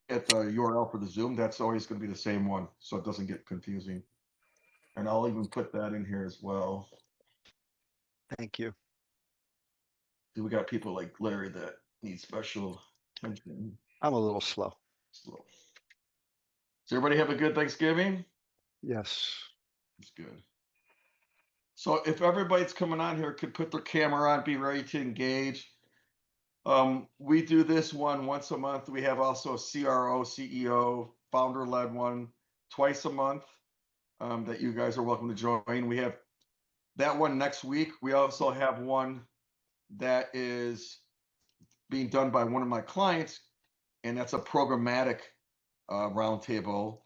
at the URL for the Zoom, that's always going to be the same one, so it doesn't get confusing. And I'll even put that in here as well. Thank you. We got people like Larry that need special attention. I'm a little slow. Does everybody have a good Thanksgiving? Yes. It's good. So if everybody's coming on here could put their camera on, be ready to engage. We do this one once a month. We have also a CRO, CEO, founder-led one twice a month that you guys are welcome to join. We have that one next week. We also have one that is being done by one of my clients, and that's a programmatic roundtable.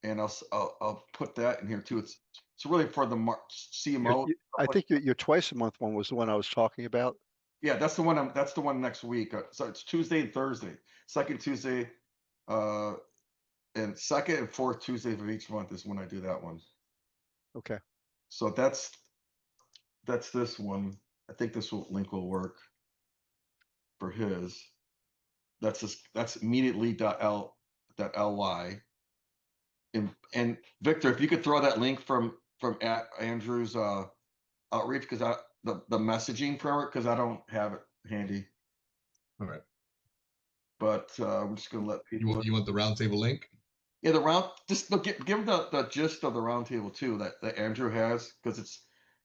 And I'll put that in here too. It's really for the CMO. I think your twice a month one was the one I was talking about. Yeah, that's the one. That's the one next week. So it's Tuesday and Thursday. Second Tuesday, and second and fourth Tuesday of each month is when I do that one. Okay. So that's this one. I think this link will work for his. That's immediately.ly. And Victor, if you could throw that link from at Andrew's outreach, because the messaging for it, because I don't have it handy. All right. But I'm just gonna let people. You want the roundtable link? Yeah, just give the gist of the roundtable too that Andrew has, because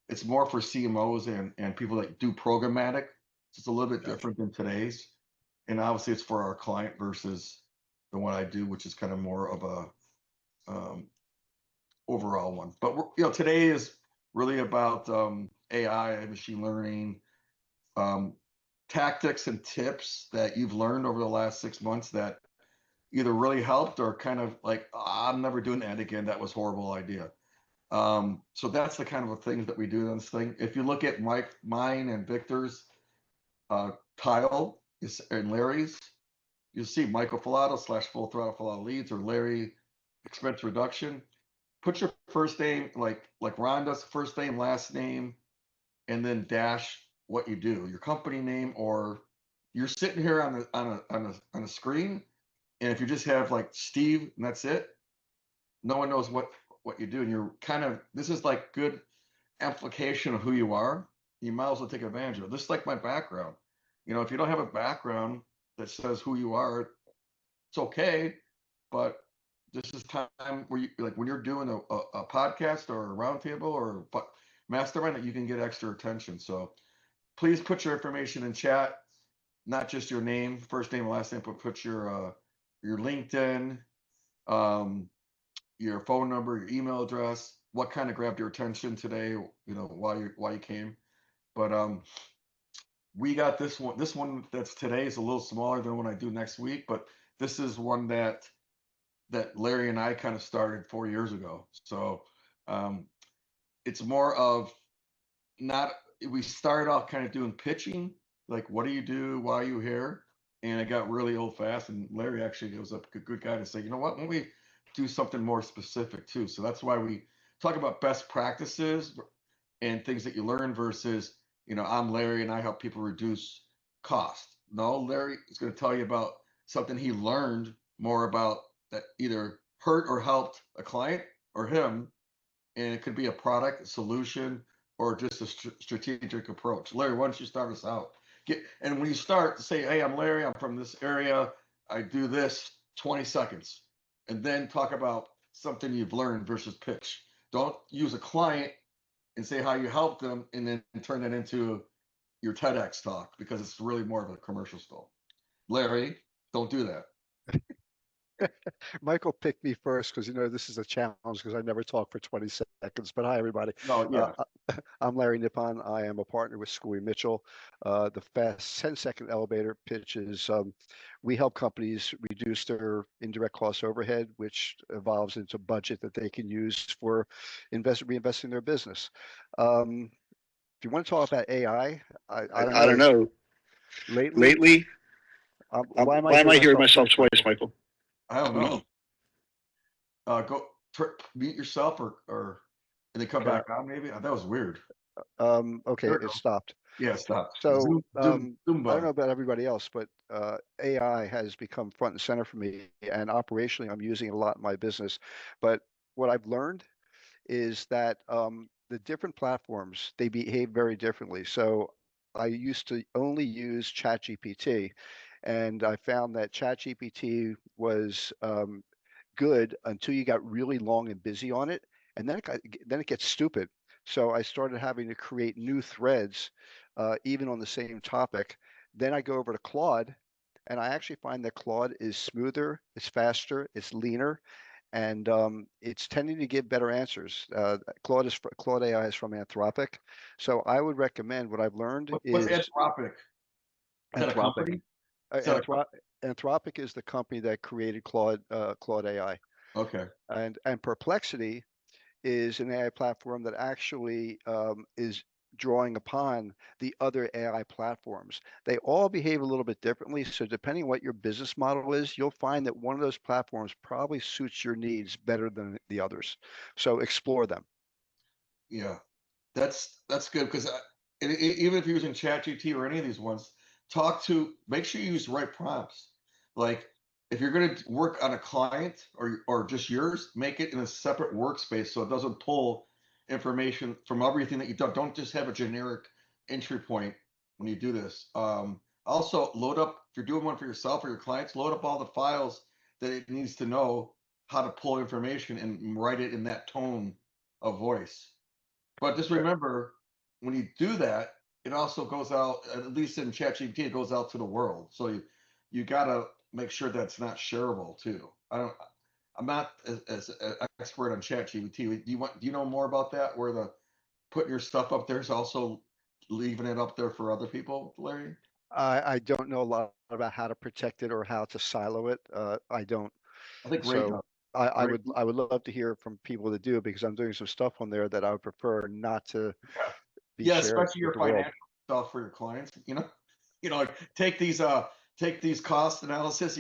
it's more for CMOs and people that do programmatic. It's a little bit different than today's, and obviously it's for our client versus the one I do, which is kind of more of a overall one. But today is really about AI, machine learning, tactics and tips that you've learned over the last 6 months that either really helped or kind of like, I'm never doing that again. That was a horrible idea. So that's the kind of things that we do in this thing. If you look at mine and Victor's tile and Larry's, you'll see Michael Falato / Full Throttle Falato Leads, or Larry Expense Reduction. Put your first name, like Rhonda's first name, last name, and then dash what you do, your company name, or you're sitting here on a screen, and if you just have like Steve and that's it, no one knows what you do, and you're kind of, this is like good amplification of who you are. You might as well take advantage of it. This is like my background. If you don't have a background that says who you are, it's okay, but this is time where you, like when you're doing a podcast or a roundtable or mastermind, that you can get extra attention. So please put your information in chat, not just your name, first name, last name, but put your LinkedIn, your phone number, your email address, what kind of grabbed your attention today, why you came. But we got this one. This one that's today is a little smaller than what I do next week, but this is one that Larry and I kind of started 4 years ago. So it's more of we started off kind of doing pitching, like, what do you do? Why are you here? And it got really old fast. And Larry actually was a good guy to say, you know what, when we do something more specific too. So that's why we talk about best practices and things that you learn versus, I'm Larry and I help people reduce cost. No, Larry is going to tell you about something he learned more about that either hurt or helped a client or him. And it could be a product, a solution, or just a strategic approach. Larry, why don't you start us out? And when you start, say, hey, I'm Larry, I'm from this area, I do this, 20 seconds. And then talk about something you've learned versus pitch. Don't use a client and say how you help them and then turn that into your TEDx talk, because it's really more of a commercial style. Larry, don't do that. Michael picked me first because this is a challenge because I never talk for 20 seconds. But hi, everybody. No, yeah. I'm Larry Nippon. I am a partner with Scoey Mitchell. The fast 10-second elevator pitch is we help companies reduce their indirect cost overhead, which evolves into budget that they can use for reinvesting their business. If you want to talk about AI, I don't know. Lately, why am I hearing myself twice, Michael? I don't know. Go mute yourself or and then come back on maybe. That was weird. Okay, There we it go. stopped. Yeah, stop. So Zoom I don't button. know about everybody else, but AI has become front and center for me, and operationally, I'm using it a lot in my business. But what I've learned is that the different platforms, they behave very differently. So I used to only use ChatGPT, and I found that ChatGPT was good until you got really long and busy on it, and then it gets stupid. So I started having to create new threads, even on the same topic. Then I go over to Claude, and I actually find that Claude is smoother, it's faster, it's leaner, and it's tending to give better answers. Claude AI is from Anthropic, so I would recommend. What I've learned What's is Anthropic? Is that a Anthropic. company? Uh, Is that a Anthrop- Anthropic is the company that created Claude AI, okay? and Perplexity is an AI platform that actually is drawing upon the other AI platforms. They all behave a little bit differently. So depending on what your business model is, you'll find that one of those platforms probably suits your needs better than the others. So explore them. Yeah, that's good because even if you're using ChatGPT or any of these ones, make sure you use the right prompts. Like if you're going to work on a client or just yours, make it in a separate workspace so it doesn't pull information from everything that you've done. Don't just have a generic entry point when you do this. Also, load up if you're doing one for yourself or your clients. Load up all the files that it needs to know how to pull information and write it in that tone of voice. But just remember, when you do that, it also goes out, at least in ChatGPT, it goes out to the world. So you gotta make sure that's not shareable too. I'm not as an expert on ChatGPT. Do you know more about that? Where the putting your stuff up there is also leaving it up there for other people, Larry? I don't know a lot about how to protect it or how to silo it. I don't. I think Ray does. So I Ray, would love to hear from people that do, because I'm doing some stuff on there that I would prefer not to yeah, be yeah, shared especially with your the world. financial stuff for your clients. Like take these cost analysis.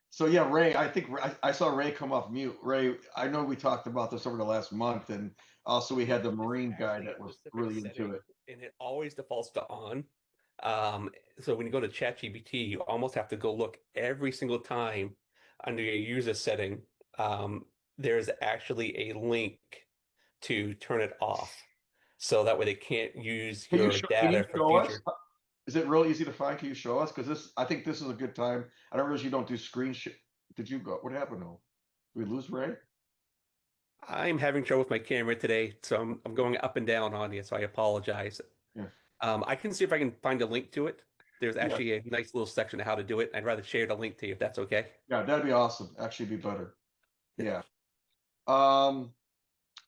So yeah, Ray, I think I saw Ray come off mute. Ray, I know we talked about this over the last month, and also we had the It's Marine guy actually that a was specific really into setting, it. and it always defaults to on. Um, so when you go to ChatGPT, you almost have to go look every single time under your user setting. Um, there's actually a link to turn it off, so that way they can't use your Can you data for show us? future. Is it real easy to find? Can you show us? Because I think this is a good time. I don't realize you don't do screen shit. Did you go? What happened? Though? Did we lose Ray? I'm having trouble with my camera today, so I'm going up and down on you, so I apologize. Yeah, I can see if I can find a link to it. There's yeah, actually a nice little section of how to do it. I'd rather share the link to you if that's okay. yeah. That'd be awesome. Actually, be better. Yeah. Um.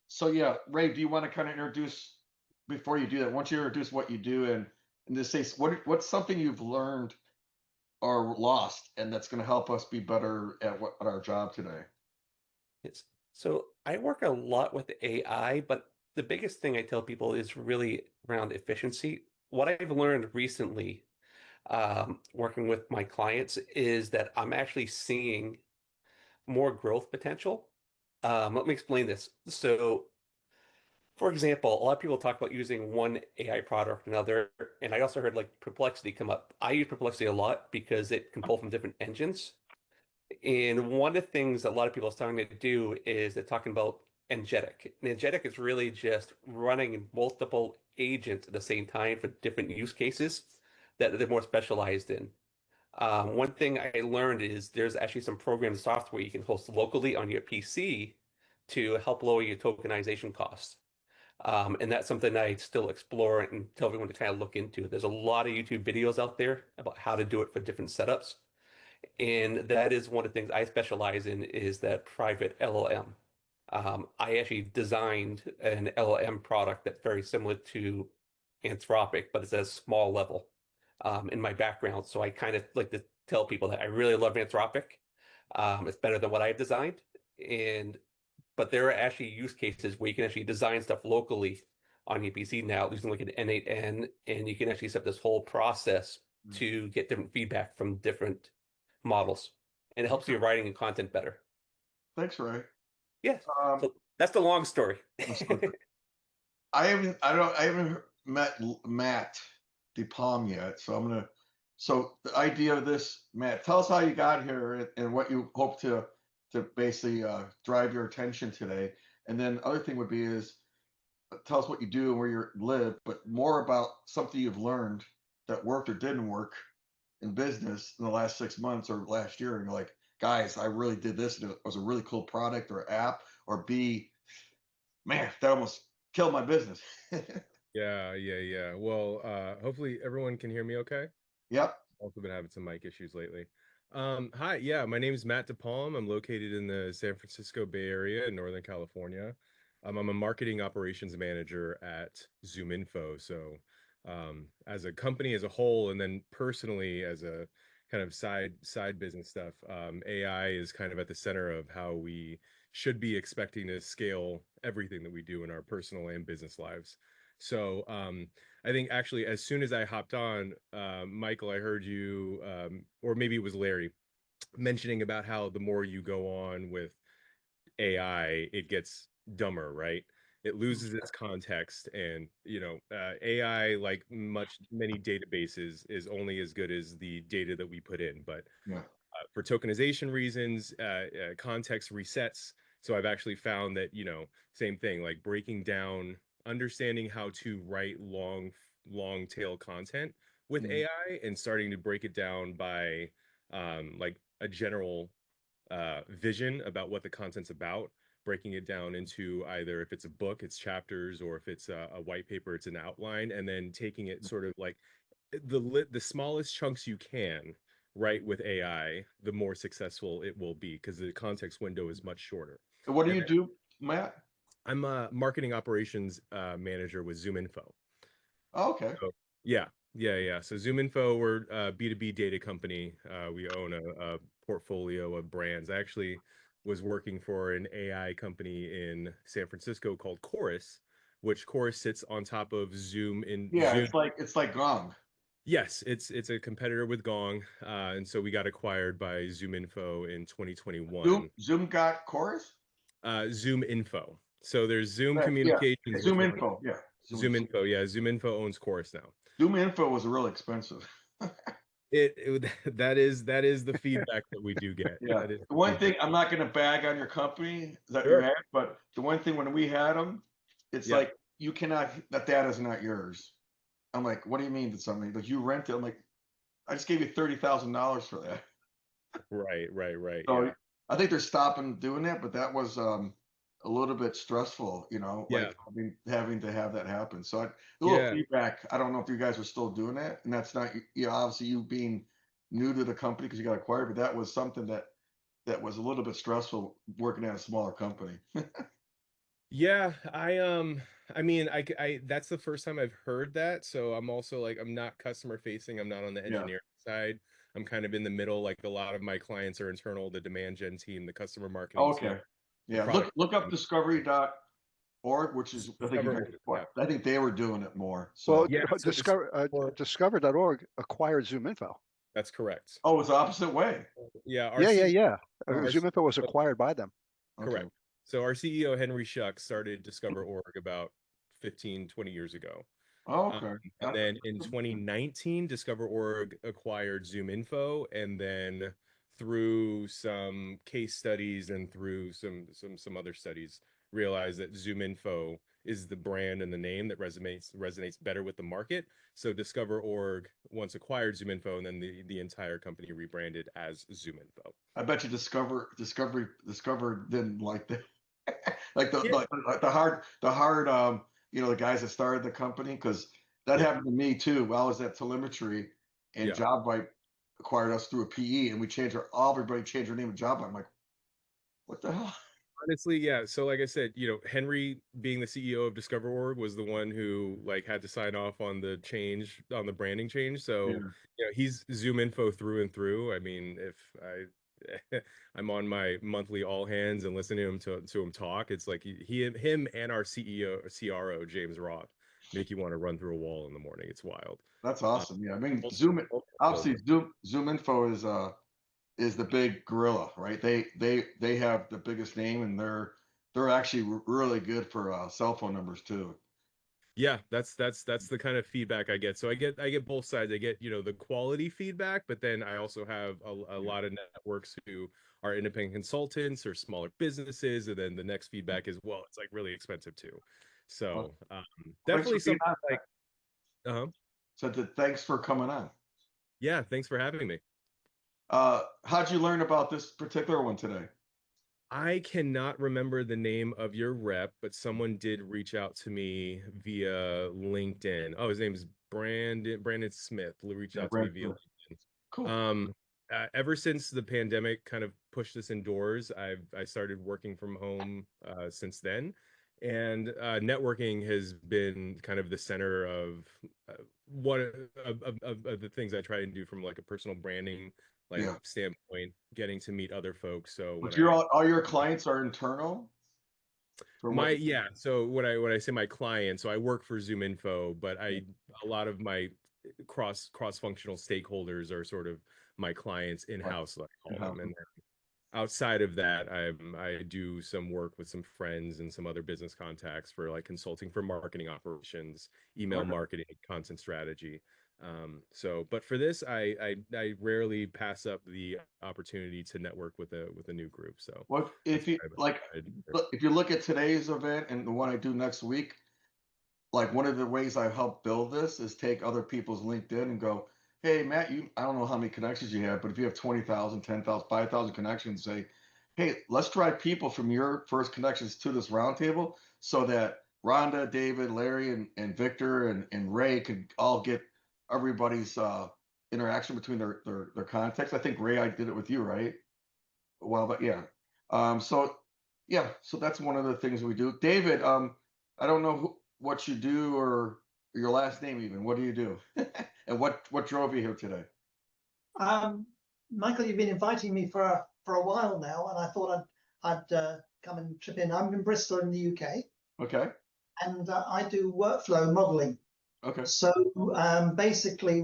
So yeah, Ray, do you want to kind of introduce before you do that? Once you introduce what you do and just say what's something you've learned or lost, and that's going to help us be better at our job today. Yes. So I work a lot with AI, but the biggest thing I tell people is really around efficiency. What I've learned recently, working with my clients, is that I'm actually seeing more growth potential. Let me explain this. So, for example, a lot of people talk about using one AI product or another, and I also heard like Perplexity come up. I use Perplexity a lot because it can pull from different engines. And one of the things that a lot of people are starting to do is they're talking about agentic. And agentic is really just running multiple agents at the same time for different use cases that they're more specialized in. One thing I learned is there's actually some program software you can host locally on your PC to help lower your tokenization costs. And that's something I still explore and tell everyone to kind of look into. There's a lot of YouTube videos out there about how to do it for different setups. And that is one of the things I specialize in is that private LLM. I actually designed an LLM product that's very similar to Anthropic, but it's at a small level in my background. So I kind of like to tell people that I really love Anthropic. It's better than what I've designed. And but there are actually use cases where you can actually design stuff locally on your PC now using like an N8N, and you can actually set this whole process to get different feedback from different models, and it helps your writing and content better. Thanks, Ray. Yes. Um, So that's the long story. that's good. I haven't met Matt DePalm yet, so so the idea of this, Matt, tell us how you got here and what you hope to basically drive your attention today. And then other thing would be is tell us what you do and where you live, but more about something you've learned that worked or didn't work in business in the last 6 months or last year. And you're like, guys, I really did this, and it was a really cool product or app, or B, man, that almost killed my business. Yeah. Well, hopefully everyone can hear me okay. Yep. Also been having some mic issues lately. Hi, yeah, my name is Matt DePalm. I'm located in the San Francisco Bay Area in Northern California. I'm a marketing operations manager at ZoomInfo. So, as a company as a whole, and then personally as a kind of side business stuff, AI is kind of at the center of how we should be expecting to scale everything that we do in our personal and business lives. So, I think actually, as soon as I hopped on, Michael, I heard you, or maybe it was Larry, mentioning about how the more you go on with AI, it gets dumber, right? It loses its context, and AI, like many databases, is only as good as the data that we put in. But Yeah. for tokenization reasons, context resets. So I've actually found that, same thing, like breaking down, understanding how to write long tail content with Mhm. AI and starting to break it down by like a general vision about what the content's about, breaking it down into either if it's a book, it's chapters, or if it's a white paper, it's an outline, and then taking it sort of like the smallest chunks you can write with AI, the more successful it will be because the context window is much shorter. And what do And you do, Matt? I'm a marketing operations manager with ZoomInfo. Oh, okay. So, yeah. So ZoomInfo, we're a B2B data company. We own a portfolio of brands. I actually was working for an AI company in San Francisco called Chorus, which Chorus sits on top of Yeah, Zoom. it's like Gong. Yes, it's a competitor with Gong, and so we got acquired by ZoomInfo in 2021. Zoom got Chorus? ZoomInfo. So there's Zoom Right, yeah. Communications, which Zoom was Info. Yeah. ZoomInfo. Yeah, ZoomInfo owns Chorus now. Zoom Info was really expensive. That is the feedback that we do get. Yeah. That is The the one thing, feedback. I'm not going to bag on your company that you Sure. had, but the one thing when we had them, it's Yeah. like you cannot, that data is not yours. I'm like, what do you mean to something? Like you rent it. I'm like, I just gave you $30,000 for that. Right. So Yeah. I think they're stopping doing that, but that was a little bit stressful, Yeah. like having to have that happen. So a little Yeah. feedback. I don't know if you guys are still doing that, and that's not, obviously you being new to the company because you got acquired, but that was something that was a little bit stressful working at a smaller company. Yeah, I mean, that's the first time I've heard that. So I'm also like, I'm not customer facing. I'm not on the Yeah. engineering side. I'm kind of in the middle. Like a lot of my clients are internal, the demand gen team, the customer marketing team, Okay. the Yeah. product. Look up discovery.org, which is I think you guys Discover, yeah. I think they were doing it more. Well, So Yeah, so discover.org acquired ZoomInfo. that's correct. oh, it's the opposite way. Yeah, Yeah. Oh, ZoomInfo was acquired by them. Okay. Correct. So our CEO, Henry Schuck, started Discover.org about 15, 20 years ago. Oh, okay. And then in 2019, Discover.org acquired ZoomInfo, and then through some case studies and through some other studies, realized that ZoomInfo is the brand and the name that resonates better with the market. So Discover.org once acquired ZoomInfo, and then the entire company rebranded as ZoomInfo. I bet you Discover didn't like that. Like Yeah. the hard the guys that started the company, because that Yeah. happened to me too. I was at telemetry and Yeah. JobVite acquired us through a PE, and we changed everybody changed their name to JobVite. I'm like, what the hell? Honestly, yeah. So like I said, Henry being the CEO of Discover.org was the one who like had to sign off on the change, on the branding change. So, Yeah. he's ZoomInfo through and through. I mean, if I'm on my monthly all hands and listening to him talk, it's like him and our CEO, CRO, James Roth, make you want to run through a wall in the morning. It's wild. That's awesome. Yeah. I mean, Multiple obviously Zoom Info is the big gorilla, right? They have the biggest name, and they're actually really good for cell phone numbers too. Yeah, that's the kind of feedback I get. So I get both sides. I get, the quality feedback, but then I also have a lot of networks who are independent consultants or smaller businesses, and then the next feedback is, well, it's like really expensive too. Well, So thanks for definitely being something on. like, So thanks for coming on. yeah, thanks for having me. How'd you learn about this particular one today? I cannot remember the name of your rep, but someone did reach out to me via LinkedIn. Oh, his name is Brandon Smith. Reached Yeah, out to me Brent. via LinkedIn. Cool. Ever since the pandemic kind of pushed us indoors, I started working from home since then, and networking has been kind of the center of one of the things I try and do from like a personal branding Yeah. standpoint, getting to meet other folks. So when But all your clients are internal? so when I say my client, so I work for Zoom Info, but a lot of my cross-functional stakeholders are sort of my clients in-house, like I call them. And then outside of that, I do some work with some friends and some other business contacts for like consulting for marketing operations, email marketing, content strategy. But for this, I rarely pass up the opportunity to network with a new group. So Well, if you like, if you look at today's event and the one I do next week, like one of the ways I help build this is take other people's LinkedIn and go, hey, Matt, I don't know how many connections you have, but if you have 20,000, 10,000, 5,000 connections, say, hey, let's drive people from your first connections to this roundtable so that Rhonda, David, Larry, and Victor and Ray could all get everybody's interaction between their contacts. I think Ray, I did it with you, right? Well, but yeah. So yeah, so that's one of the things we do. David, I don't know what you do or your last name even. What do you do? And what drove you here today? Michael, you've been inviting me for a while now, and I thought I'd come and chip in. I'm in Bristol in the UK. Okay. And I do workflow modeling. Okay. So basically,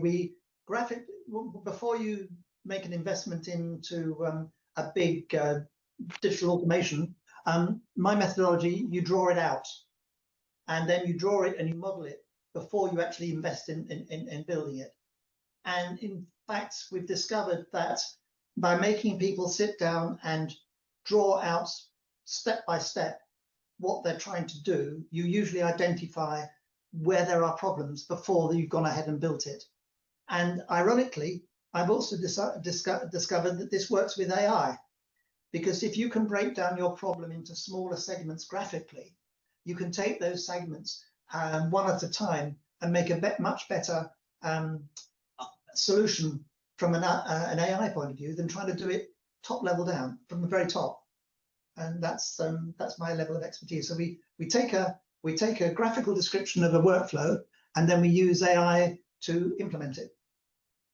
before you make an investment into a big digital automation, my methodology, you draw it out, and then you draw it and you model it before you actually invest in building it. And in fact, we've discovered that by making people sit down and draw out step by step what they're trying to do, you usually identify where there are problems before you've gone ahead and built it. And ironically, I've also discovered that this works with AI, because if you can break down your problem into smaller segments graphically, you can take those segments one at a time and make a much better solution from an AI point of view than trying to do it top level down from the very top. And that's my level of expertise. So we take a graphical description of a workflow, and then we use AI to implement it,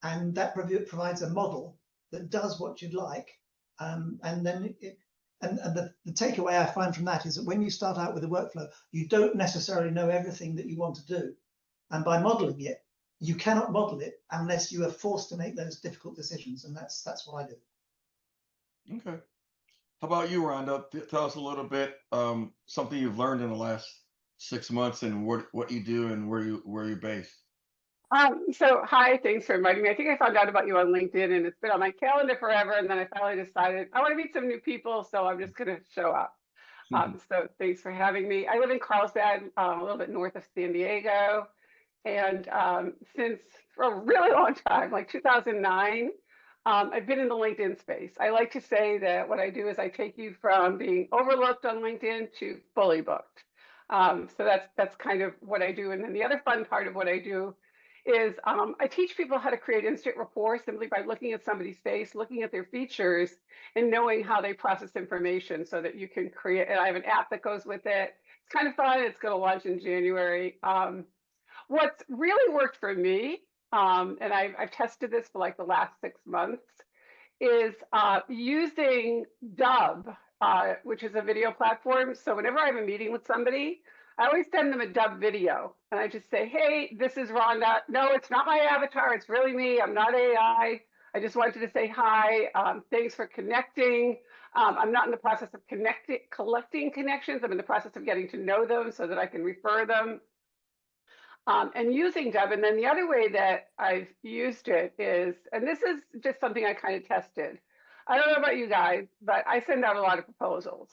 and that provides a model that does what you'd like. And then the takeaway I find from that is that when you start out with a workflow, you don't necessarily know everything that you want to do, and by modeling it, you cannot model it unless you are forced to make those difficult decisions, and that's what I do. Okay. How about you, Rhonda? Tell us a little bit, something you've learned in the last 6 months and what you do and where you're based. So hi, thanks for inviting me. I think I found out about you on LinkedIn, and it's been on my calendar forever. And then I finally decided I want to meet some new people, so I'm just going to show up. So thanks for having me. I live in Carlsbad, a little bit north of San Diego, and since for a really long time, like 2009, I've been in the LinkedIn space. I like to say that what I do is I take you from being overlooked on LinkedIn to fully booked. So that's kind of what I do. And then the other fun part of what I do is I teach people how to create instant rapport simply by looking at somebody's face, looking at their features, and knowing how they process information so that you can create. And I have an app that goes with it. It's kind of fun. It's going to launch in January. What's really worked for me, and I've tested this for like the last 6 months, is using Dub, which is a video platform. So whenever I have a meeting with somebody, I always send them a Dub video. And I just say, hey, this is Rhonda. No, it's not my avatar. It's really me. I'm not AI. I just wanted to say hi. Thanks for connecting. I'm not in the process of collecting connections. I'm in the process of getting to know them so that I can refer them. and using Dub. And then the other way that I've used it is, and this is just something I kind of tested. I don't know about you guys, but I send out a lot of proposals.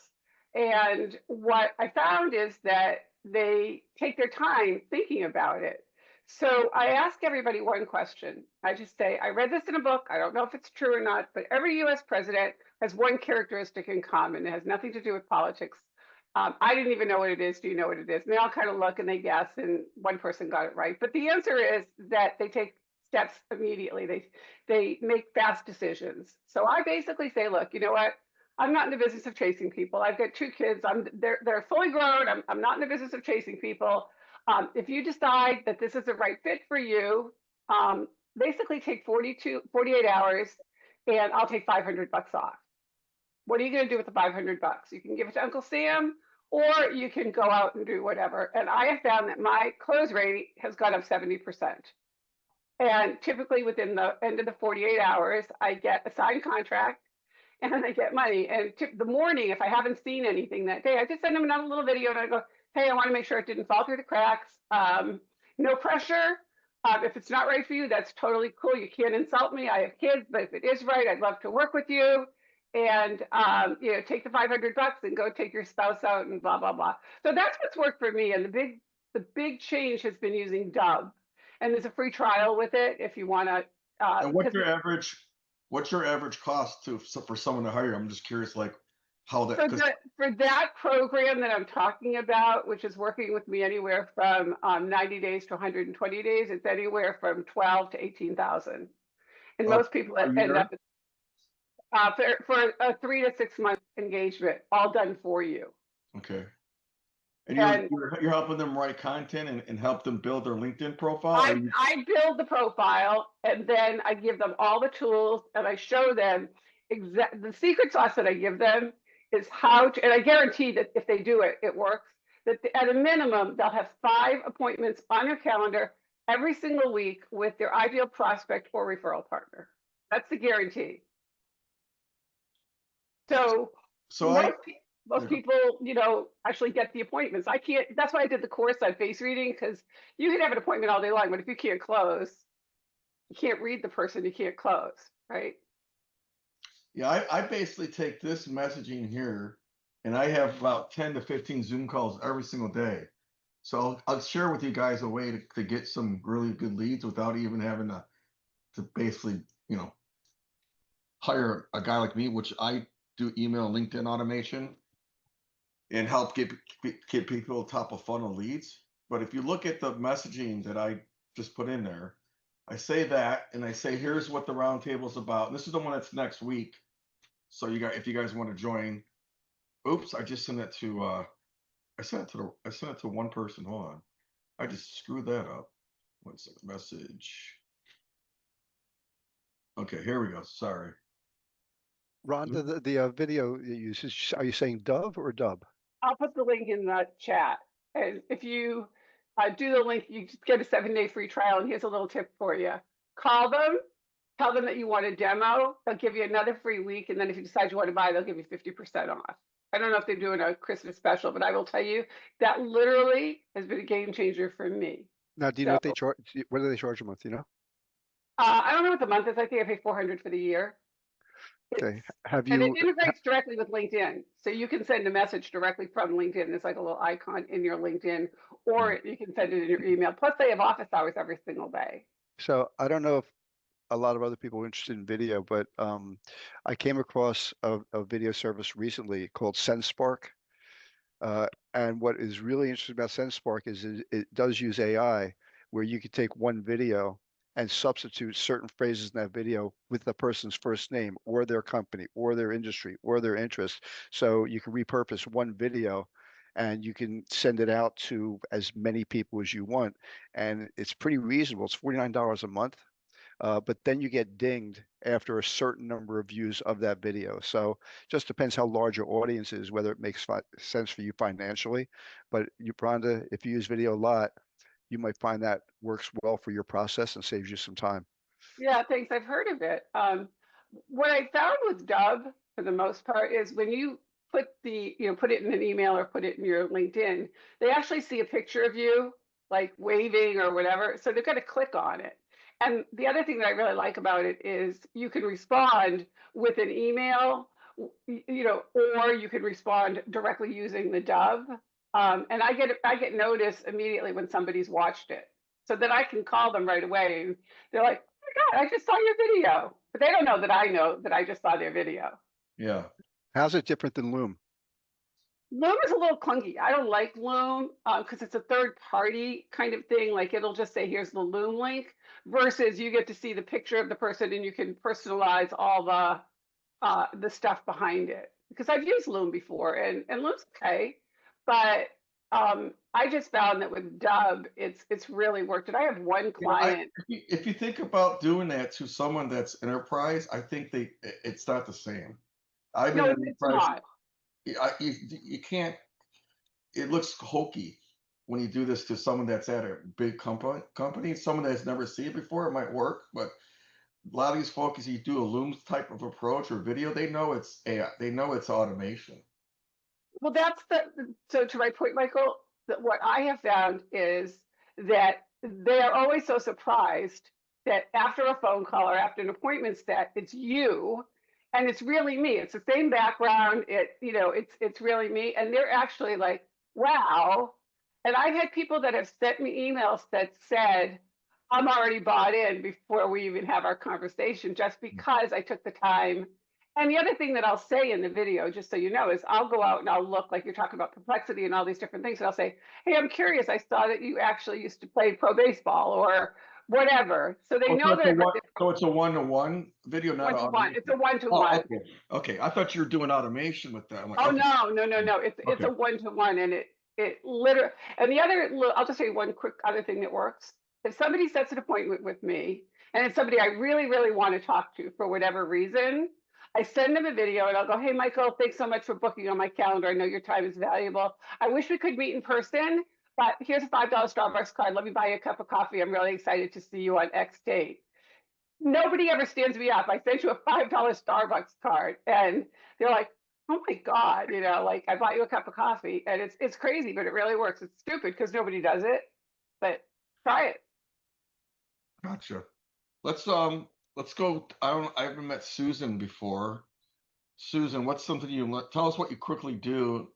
And what I found is that they take their time thinking about it. So I ask everybody one question. I just say, I read this in a book. I don't know if it's true or not, but every US president has one characteristic in common. It has nothing to do with politics. I didn't even know what it is. Do you know what it is? And they all kind of look and they guess, and one person got it right. But the answer is that they take steps immediately. They make fast decisions. So I basically say, look, you know what? I'm not in the business of chasing people. I've got 2 kids. They're fully grown. I'm not in the business of chasing people. If you decide that this is the right fit for you, basically take 48 hours, and I'll take $500 off. What are you going to do with the $500? You can give it to Uncle Sam, or you can go out and do whatever. And I have found that my close rate has gone up 70%. And typically within the end of the 48 hours, I get a signed contract and I get money. And the morning, if I haven't seen anything that day, I just send them another little video and I go, hey, I want to make sure it didn't fall through the cracks. No pressure. If it's not right for you, that's totally cool. You can't insult me. I have kids, but if it is right, I'd love to work with you. And you know, take the $500 and go take your spouse out and blah blah blah. So that's what's worked for me. And the big change has been using Dub, and there's a free trial with it if you want to. And what's your average cost for someone to hire? I'm just curious, like how that for that program that I'm talking about, which is working with me anywhere from 90 days to 120 days, it's anywhere from 12 to 18,000. And most people end up for a 3 to 6 month engagement, all done for you. Okay. And you're helping them write content and help them build their LinkedIn profile? I build the profile, and then I give them all the tools, and I show them the secret sauce that I give them is how to, and I guarantee that if they do it, it works, that at a minimum, they'll have 5 appointments on their calendar every single week with their ideal prospect or referral partner. That's the guarantee. So most people, you know, actually get the appointments. I can't, that's why I did the course on face reading, because you can have an appointment all day long, but if you can't close, you can't read the person, you can't close, right? Yeah, I basically take this messaging here, and I have about 10 to 15 Zoom calls every single day. So I'll share with you guys a way to get some really good leads without even having to basically, you know, hire a guy like me, which I do email and LinkedIn automation and help get people top of funnel leads. But if you look at the messaging that I just put in there, I say that, and I say, here's what the roundtable is about. And this is the one that's next week. So if you guys want to join, oops, I just sent it to, I sent it to one person. Hold on. I just screwed that up. 1 second, message. Okay, here we go. Sorry. Rhonda, the video you use, are you saying Dove or Dub? I'll put the link in the chat. And if you do the link, you just get a 7-day free trial. And here's a little tip for you. Call them, tell them that you want a demo. They'll give you another free week. And then if you decide you want to buy, they'll give you 50% off. I don't know if they're doing a Christmas special, but I will tell you that literally has been a game changer for me. Now, do you know what they charge? What do they charge a month? You know? I don't know what the month is. I think I pay $400 for the year. Okay. And it integrates directly with LinkedIn. So you can send a message directly from LinkedIn. It's like a little icon in your LinkedIn, or you can send it in your email. Plus, they have office hours every single day. So I don't know if a lot of other people are interested in video, but I came across a video service recently called SendSpark. And what is really interesting about SendSpark is it does use AI, where you could take one video and substitute certain phrases in that video with the person's first name or their company or their industry or their interest. So you can repurpose one video and you can send it out to as many people as you want. And it's pretty reasonable. It's $49 a month. But then you get dinged after a certain number of views of that video. So just depends how large your audience is, whether it makes sense for you financially. But Rhonda, if you use video a lot, you might find that works well for your process and saves you some time. Yeah, thanks. I've heard of it. What I found with Dub, for the most part, is when you put it in an email or put it in your LinkedIn, they actually see a picture of you like waving or whatever. So they're going to click on it. And the other thing that I really like about it is you can respond with an email, or you can respond directly using the Dove. And I get notice immediately when somebody's watched it, so that I can call them right away. And they're like, "Oh my God, I just saw your video," but they don't know that I just saw their video. Yeah. How's it different than Loom? Loom is a little clunky. I don't like Loom because it's a third party kind of thing. Like it'll just say, here's the Loom link, versus you get to see the picture of the person and you can personalize all the stuff behind it. Because I've used Loom before and Loom's okay, but I just found that with Dub, it's really worked. And I have one client. If you think about doing that to someone that's enterprise, I think it's not the same. I've been No, in it's enterprise. not. You can't. It looks hokey when you do this to someone that's at a big company. Someone that's never seen it before, it might work, but a lot of these folks, you do a Loom type of approach or video, they know it's AI. They know it's automation. Well, so to my point, Michael, that what I have found is that they are always so surprised that after a phone call or after an appointment set, it's you, and it's really me. It's the same background. It's really me, and they're actually like, wow. And I've had people that have sent me emails that said, I'm already bought in before we even have our conversation, just because I took the time. And the other thing that I'll say in the video, just so you know, is I'll go out and I'll look, like you're talking about Perplexity and all these different things. And I'll say, hey, I'm curious. I saw that you actually used to play pro baseball or whatever. So they know that. So it's a one-to-one video, not one-to-one. It's a one-to-one. Oh, okay. I thought you were doing automation with that. Like, oh, okay. No. It's a one-to-one, and it literally. And the other, I'll just say one quick other thing that works. If somebody sets an appointment with me, and it's somebody I really, really want to talk to for whatever reason, I send them a video and I'll go, hey, Michael, thanks so much for booking on my calendar. I know your time is valuable. I wish we could meet in person, but here's a $5 Starbucks card. Let me buy you a cup of coffee. I'm really excited to see you on X date. Nobody ever stands me up. I sent you a $5 Starbucks card. And they're like, oh my God, like I bought you a cup of coffee. And it's crazy, but it really works. It's stupid because nobody does it, but try it. Gotcha. Let's go. I haven't met Susan before. Susan, what's something tell us what you quickly do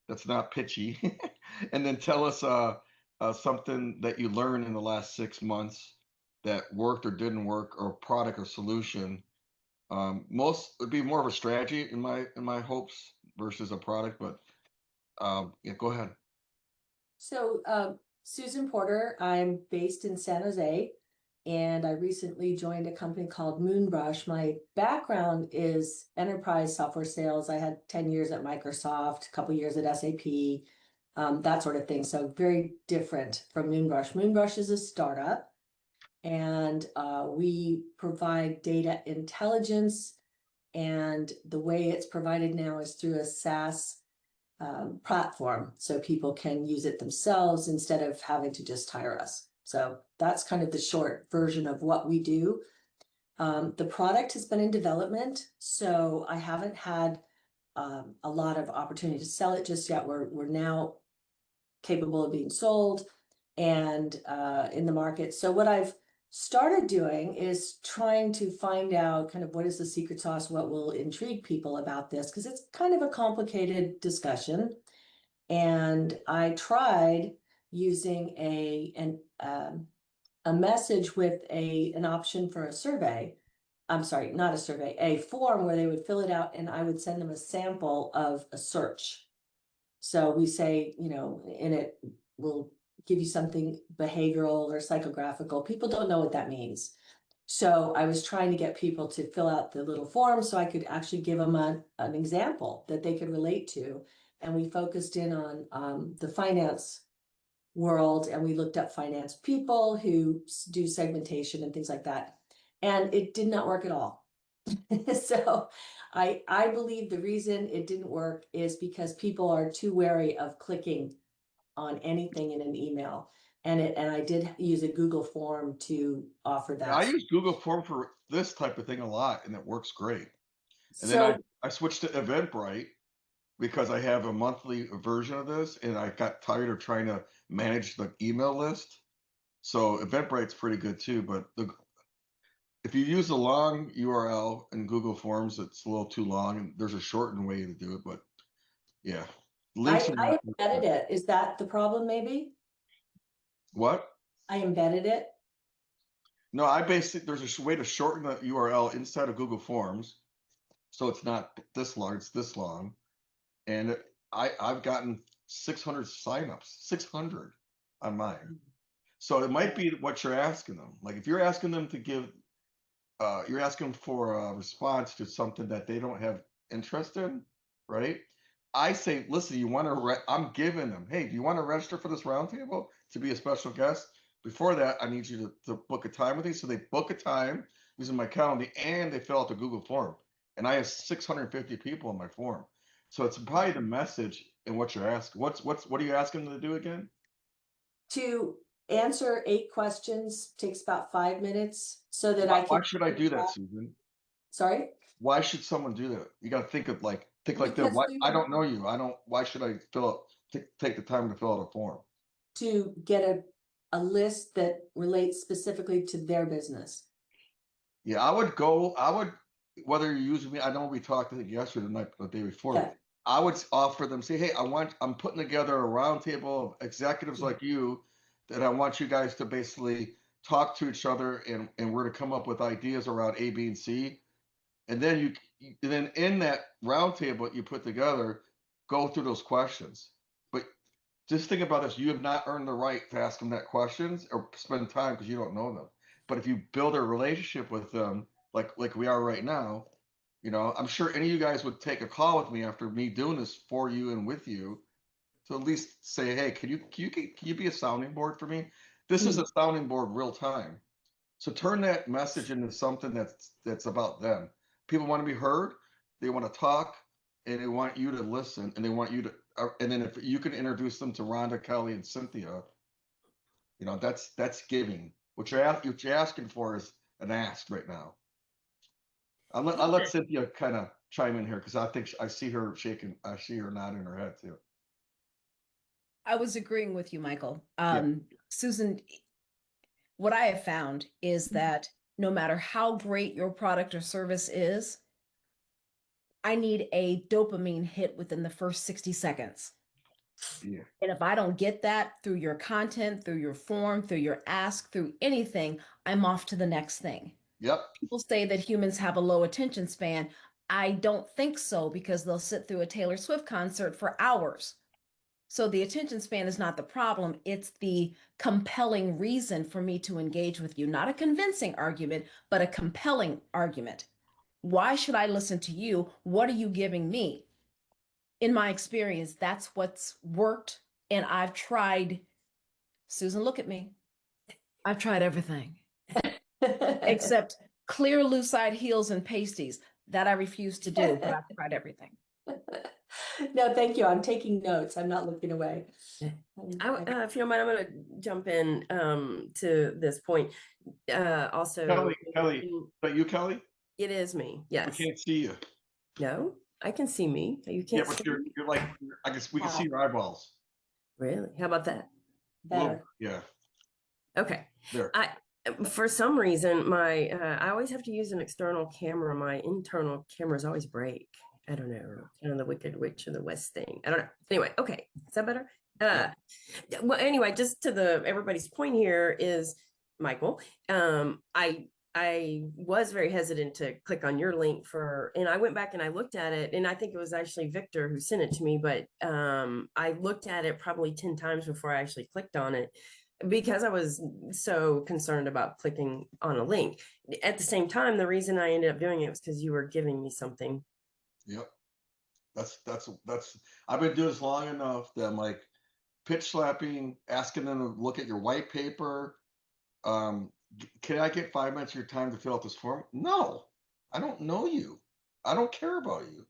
that's not pitchy, and then tell us something that you learned in the last 6 months that worked or didn't work, or product or solution. Most would be more of a strategy in my hopes versus a product, but yeah, go ahead. So Susan Porter, I'm based in San Jose, and I recently joined a company called Moonbrush. My background is enterprise software sales. I had 10 years at Microsoft, a couple years at SAP, that sort of thing. So very different from Moonbrush. Moonbrush is a startup, and we provide data intelligence. And the way it's provided now is through a SaaS platform, so people can use it themselves instead of having to just hire us. So that's kind of the short version of what we do. The product has been in development, so I haven't had a lot of opportunity to sell it just yet. We're now capable of being sold and in the market. So what I've started doing is trying to find out kind of what is the secret sauce, what will intrigue people about this, because it's kind of a complicated discussion. And I tried using a message with an option for a survey. I'm sorry, not a survey, a form where they would fill it out and I would send them a sample of a search. So we say, in it, we'll give you something behavioral or psychographical. People don't know what that means. So I was trying to get people to fill out the little form so I could actually give them an example that they could relate to. And we focused in on the finance world, and we looked up finance people who do segmentation and things like that. And it did not work at all. So I believe the reason it didn't work is because people are too wary of clicking on anything in an email. And I did use a Google form to offer that. I use Google form for this type of thing a lot, and it works great. And So, then I switched to Eventbrite, because I have a monthly version of this, and I got tired of trying to manage the email list. So Eventbrite's pretty good too, but if you use a long URL in Google Forms, it's a little too long, and there's a shortened way to do it. But yeah, links. I embedded it. Is that the problem? Maybe What? I embedded it. No, I basically there's a way to shorten the URL inside of Google Forms, so it's not this long. It's this long, and I've gotten 600 signups, 600 on mine. So it might be what you're asking them. Like if you're asking them to give, you're asking for a response to something that they don't have interest in, right? I say, listen, you want to? I'm giving them. Hey, do you want to register for this roundtable to be a special guest? Before that, I need you to book a time with me. So they book a time using my calendar, and they fill out the Google form. And I have 650 people in my form. So it's probably the message and what you're asking. What are you asking them to do again? To answer 8 questions takes about 5 minutes, so that Why should I do that, Susan? Sorry? Why should someone do that? You got to think like this. Because Why, I don't know you. Why should I take the time to fill out a form? To get a list that relates specifically to their business. Yeah, whether you're using me, I know we talked, I think yesterday, the day before. Yeah. I would offer them, say, hey, I'm putting together a roundtable of executives like you that I want you guys to basically talk to each other, and we're to come up with ideas around A, B, and C. And then then in that roundtable you put together, go through those questions. But just think about this: you have not earned the right to ask them that questions or spend time because you don't know them. But if you build a relationship with them, like we are right now, I'm sure any of you guys would take a call with me after me doing this for you and with you to at least say, hey, can you be a sounding board for me? This is a sounding board real time. So turn that message into something that's about them. People want to be heard, they want to talk, and they want you to listen, and they want you to, and then if you can introduce them to Rhonda, Kelly, and Cynthia, that's giving. What you're asking for is an ask right now. I'll let Cynthia kind of chime in here because I think I see her shaking. I see her nodding her head too. I was agreeing with you, Michael. Yeah. Susan, what I have found is that no matter how great your product or service is, I need a dopamine hit within the first 60 seconds. Yeah. And if I don't get that through your content, through your form, through your ask, through anything, I'm off to the next thing. Yep. People say that humans have a low attention span. I don't think so, because they'll sit through a Taylor Swift concert for hours. So the attention span is not the problem. It's the compelling reason for me to engage with you, not a convincing argument, but a compelling argument. Why should I listen to you? What are you giving me? In my experience, that's what's worked. And I've tried, Susan, look at me. I've tried everything except clear loose-side heels and pasties. That I refuse to do, but I've tried everything. No, thank you. I'm taking notes. I'm not looking away. If you don't mind, I'm going to jump in to this point. Also, Kelly, but you, Kelly? It is me. Yes. We can't see you. No, I can see me. You can't. Yeah, but see you're like, I guess we can see your eyeballs. Really? How about that? Better. Yeah. Okay. There. For some reason, I always have to use an external camera. My internal cameras always break. I don't know, kind of the Wicked Witch of the West thing. I don't know. Anyway, okay, is that better? Well, anyway, just to everybody's point here is, Michael, I was very hesitant to click on your link and I went back and I looked at it, and I think it was actually Victor who sent it to me, but I looked at it probably 10 times before I actually clicked on it, because I was so concerned about clicking on a link. At the same time, the reason I ended up doing it was because you were giving me something. Yep. That's I've been doing this long enough that I'm like pitch slapping, asking them to look at your white paper. Can I get 5 minutes of your time to fill out this form? No, I don't know you. I don't care about you.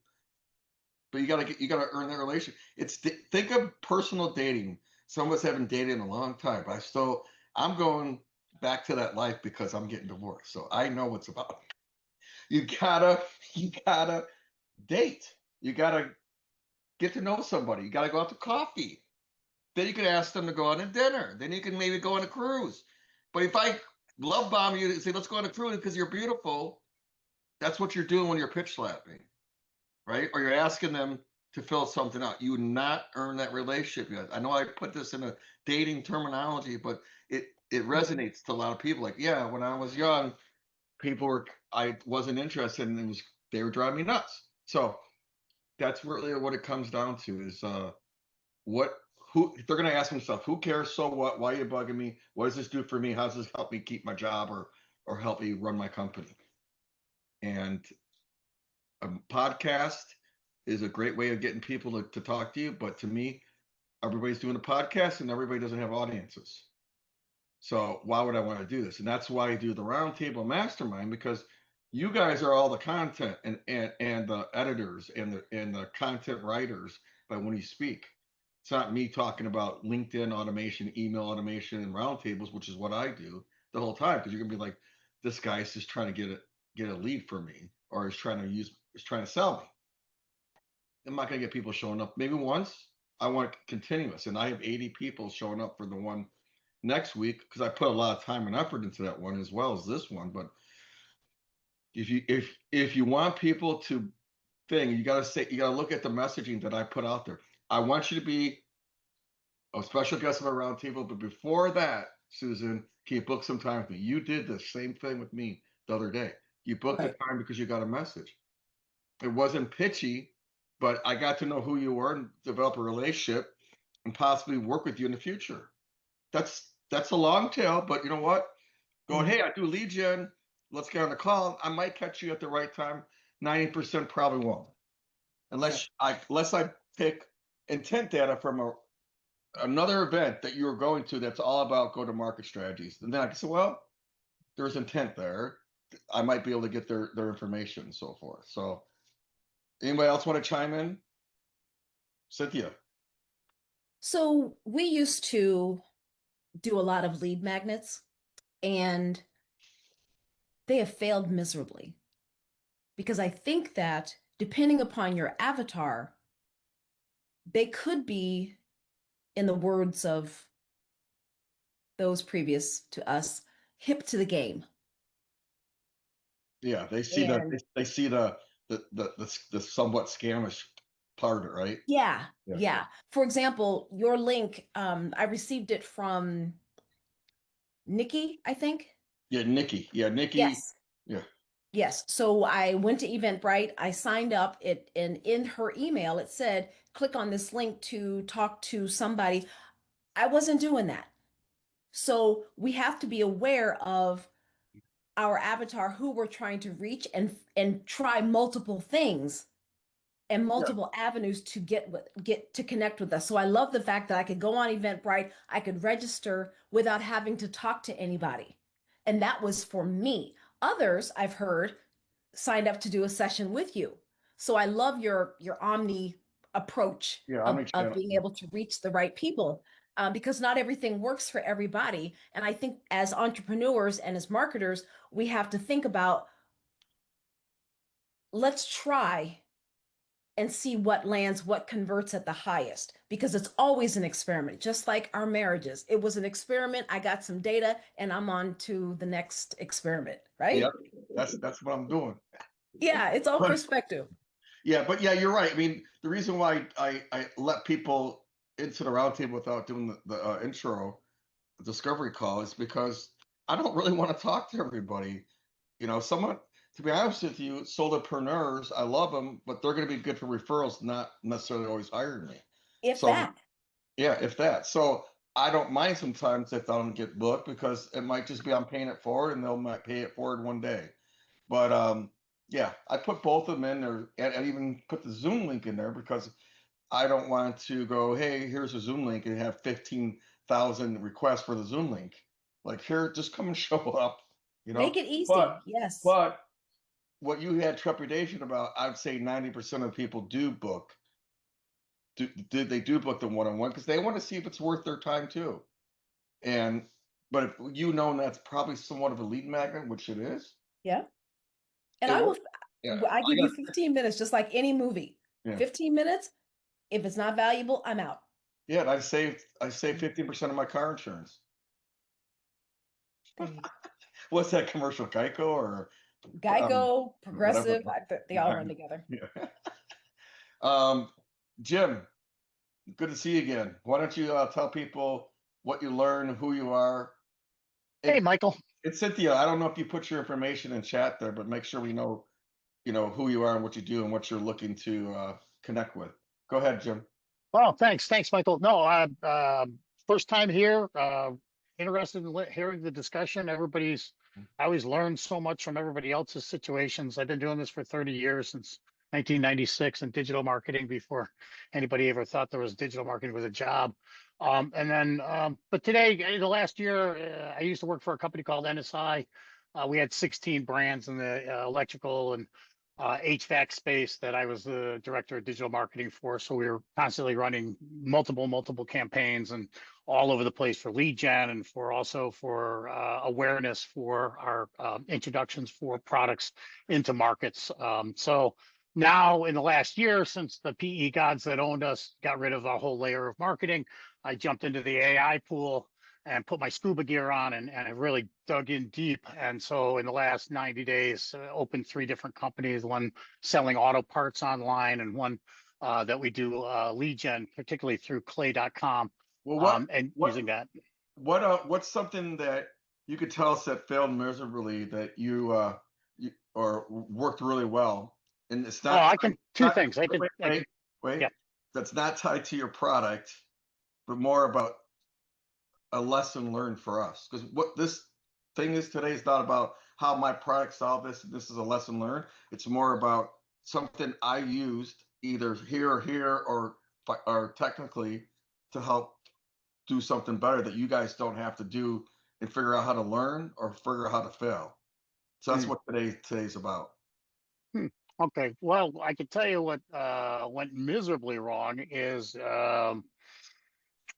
But you gotta earn that relation. Think of personal dating. Some of us haven't dated in a long time, but I'm going back to that life because I'm getting divorced. So I know what's about. You gotta date. You gotta get to know somebody. You got to go out to coffee. Then you can ask them to go on a dinner. Then you can maybe go on a cruise. But if I love bomb you and say, let's go on a cruise because you're beautiful, that's what you're doing when you're pitch slapping, right? Or you're asking them to fill something out. You would not earn that relationship yet. I know I put this in a dating terminology, but it resonates to a lot of people. Like, yeah, when I was young, I wasn't interested, and they were driving me nuts. So that's really what it comes down to is who they're going to ask themselves, who cares? So what? Why are you bugging me? What does this do for me? How does this help me keep my job or help me run my company? And a podcast is a great way of getting people to talk to you. But to me, everybody's doing a podcast and everybody doesn't have audiences. So why would I want to do this? And that's why I do the Roundtable Mastermind, because you guys are all the content and the editors and the content writers. But when you speak, it's not me talking about LinkedIn automation, email automation, and roundtables, which is what I do the whole time. Because you're gonna be like, this guy's just trying to get a lead for me, or is trying to sell me. I'm not gonna get people showing up. Maybe once. I want continuous, and I have 80 people showing up for the one next week because I put a lot of time and effort into that one as well as this one. But if you want people to you gotta look at the messaging that I put out there. I want you to be a special guest of a roundtable, but before that, Susan, can you book some time with me? You did the same thing with me the other day. You booked the time because you got a message. It wasn't pitchy, but I got to know who you were and develop a relationship and possibly work with you in the future. That's a long tail, but you know what? Going, hey, I do lead gen. Let's get on the call. I might catch you at the right time. 90% probably won't, unless I pick intent data from another event that you were going to that's all about go-to-market strategies. And then I can say, well, there's intent there. I might be able to get their information and so forth. So anybody else want to chime in? Cynthia. So we used to do a lot of lead magnets, and they have failed miserably because I think that depending upon your avatar, they could be, in the words of those previous to us, hip to the game. Yeah, they see the somewhat scamish part, right? Yeah. For example, your link, I received it from Nikki, I think. Yeah, Nikki. Yes. Yeah. Yes. So I went to Eventbrite. I signed up. And in her email, it said, click on this link to talk to somebody. I wasn't doing that. So we have to be aware of our avatar, who we're trying to reach, and try multiple things and multiple avenues to get to connect with us. So I love the fact that I could go on Eventbrite, I could register without having to talk to anybody. And that was for me. Others, I've heard, signed up to do a session with you. So I love your omni approach of being able to reach the right people, because not everything works for everybody. And I think as entrepreneurs and as marketers, we have to think about, let's try and see what lands, what converts at the highest, because it's always an experiment, just like our marriages. It was an experiment. I got some data and I'm on to the next experiment, right? Yeah, that's what I'm doing. Yeah, it's all perspective. Yeah, but yeah, you're right. I mean, the reason why I let people into the roundtable without doing the intro discovery call is because I don't really want to talk to everybody. You know, to be honest with you, solopreneurs, I love them, but they're going to be good for referrals, not necessarily always hiring me. If that. Yeah, if that. So I don't mind sometimes if I don't get booked, because it might just be I'm paying it forward and they'll might pay it forward one day. But yeah, I put both of them in there, and I even put the Zoom link in there because I don't want to go, hey, here's a Zoom link, and have 15,000 requests for the Zoom link. Like, here, just come and show up. You know, make it easy. Yes. But what you had trepidation about, I'd say 90% of people do book. They do book the one-on-one because they want to see if it's worth their time too. But if that's probably somewhat of a lead magnet, which it is. Yeah. And I give you 15 minutes, just like any movie. 15 minutes, If it's not valuable, I'm out. Yeah, and I saved 50% of my car insurance. What's that commercial, Geico or Geico, whatever? Progressive, they all run together. Yeah. Jim, good to see you again. Why don't you tell people what you learn, who you are? Hey, Michael. It's Cynthia. I don't know if you put your information in chat there, but make sure we know, who you are and what you do and what you're looking to connect with. Go ahead, Jim. Well, thanks, Michael. No, first time here. Interested in hearing the discussion. I always learn so much from everybody else's situations. I've been doing this for 30 years, since 1996, in digital marketing, before anybody ever thought there was digital marketing was a job. But today, in the last year, I used to work for a company called NSI. We had 16 brands in the electrical and HVAC space that I was the director of digital marketing for. So we were constantly running multiple campaigns and all over the place for lead gen and for awareness for our introductions for products into markets. So now in the last year, since the PE gods that owned us got rid of a whole layer of marketing, I jumped into the AI pool and put my scuba gear on and I really dug in deep. And so in the last 90 days, opened 3 different companies, one selling auto parts online and one that we do lead gen, particularly through clay.com. Well, using that. What's something that you could tell us that failed miserably that you or worked really well? And it's not. Two things. Wait. Yeah. That's not tied to your product, but more about a lesson learned for us. Because what this thing is today is not about how my product solved this. This is a lesson learned. It's more about something I used either here or technically to help do something better that you guys don't have to do and figure out how to learn or figure out how to fail. So that's what today's about. Okay. Well, I can tell you what went miserably wrong is